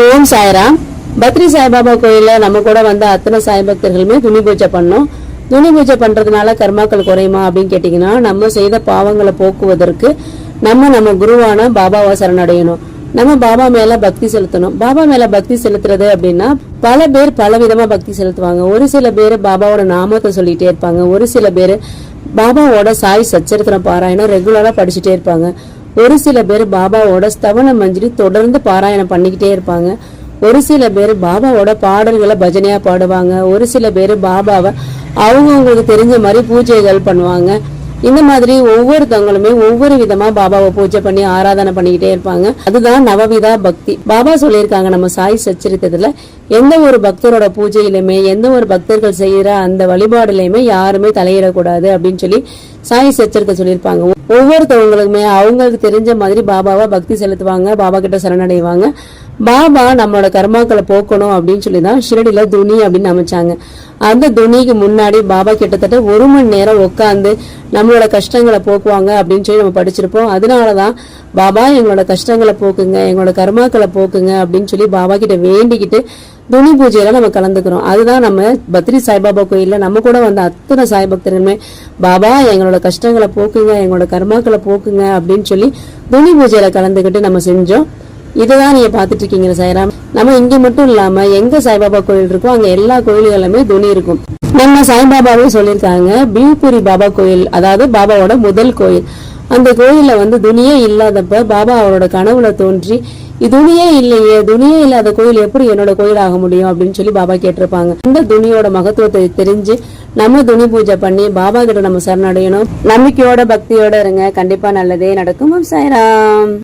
ஓம் சாய்ராம். பத்ரி சாய்பாபா கோயில்ல நம்ம கூட வந்த அத்தனை சாய் பக்தர்களுமே துணி பூஜை பண்ணோம். துணி பூஜை பண்றதுனால கர்மாக்கள் குறையுமா அப்படின்னு கேட்டீங்கன்னா, நம்ம செய்த பாவங்களை போக்குவதற்கு நம்ம குருவான பாபாவை சரணடையணும். நம்ம பாபா மேல பக்தி செலுத்தணும். பாபா மேல பக்தி செலுத்துறது அப்படின்னா பல பேர் பல விதமா பக்தி செலுத்துவாங்க. ஒரு சில பேர் பாபாவோட நாமத்தை சொல்லிட்டே இருப்பாங்க. ஒரு சில பேர் பாபாவோட சாய் சச்சரித்திரம் பாராயணம் ரெகுலரா படிச்சுட்டே இருப்பாங்க. ஒரு சில பேர் பாபாவோட ஸ்தவன மஞ்சரி தொடர்ந்து பாராயணம் பண்ணிக்கிட்டே இருப்பாங்க. ஒரு சில பேர் பாபாவோட பாடல்களை பஜனையா பாடுவாங்க. ஒரு சில பேர் பாபாவை அவங்களுக்கு தெரிஞ்ச மாதிரி பூஜைகள் பண்ணுவாங்க. இந்த மாதிரி ஒவ்வொருத்தவங்களுமே ஒவ்வொரு விதமா பாபாவை பூஜை பண்ணி ஆராதனை பண்ணிக்கிட்டே இருப்பாங்க. அதுதான் நவவிதா பக்தி. பாபா சொல்லியிருக்காங்க நம்ம சாய் சச்சரித்தத்துல, எந்த ஒரு பக்தரோட பூஜையிலுமே எந்த ஒரு பக்தர்கள் செய்யற அந்த வழிபாடுலயுமே யாருமே தலையிடக்கூடாது அப்படின்னு சொல்லி சாய் சச்சரித்தை சொல்லியிருப்பாங்க. ஒவ்வொருத்தவங்களுக்குமே அவங்களுக்கு தெரிஞ்ச மாதிரி பாபாவை பக்தி செலுத்துவாங்க, பாபா கிட்ட சரணடைவாங்க. பாபா நம்மளோட கர்மாக்களை போக்கணும் அப்படின்னு சொல்லிதான் ஷிரடியில துணி அப்படின்னு அமைச்சாங்க. அந்த துணிக்கு முன்னாடி பாபா கிட்டத்தட்ட 1 மணி நேரம் உட்காந்து நம்மளோட கஷ்டங்களை போக்குவாங்க அப்படின்னு சொல்லி நம்ம படிச்சிருப்போம். அதனாலதான் பாபா எங்களோட கஷ்டங்களை போக்குங்க, எங்களோட கர்மாக்களை போக்குங்க அப்படின்னு சொல்லி பாபா கிட்ட வேண்டிக்கிட்டு துணி பூஜையில நம்ம கலந்துக்கிறோம். அதுதான் நம்ம பத்ரி சாய்பாபா கோயில்ல நம்ம கூட வந்த அத்தனை சாய் பக்தர்களுமே பாபா எங்களோட கஷ்டங்களை போக்குங்க, எங்களோட கர்மாக்களை போக்குங்க அப்படின்னு சொல்லி துணி பூஜையில கலந்துக்கிட்டு நம்ம செஞ்சோம். இதுதான் நீங்க பாத்துட்டு இருக்கீங்க சாய்ராம். நம்ம இங்க மட்டும் இல்லாம எங்க சாய்பாபா கோயில் இருக்கோ அங்க எல்லா கோயில்களுமே துணி இருக்கும். நம்ம சாய்பாபாவே சொல்லியிருக்காங்க, பியூபுரி பாபா கோயில், அதாவது பாபாவோட முதல் கோயில். அந்த கோயில்ல துணியே இல்லாதப்ப பாபா அவரோட கனவுல தோன்றி, துணியே இல்லையே, துணியே இல்லாத கோயில் எப்படி என்னோட கோயில் ஆக முடியும் அப்படின்னு சொல்லி பாபா கேட்டிருப்பாங்க. இந்த துணியோட மகத்துவத்தை தெரிஞ்சு நம்ம துணி பூஜை பண்ணி பாபா கிட்ட நம்ம சரணடையணும். நம்பிக்கையோட பக்தியோட இருங்க, கண்டிப்பா நல்லதே நடக்கும். சாய்ராம்.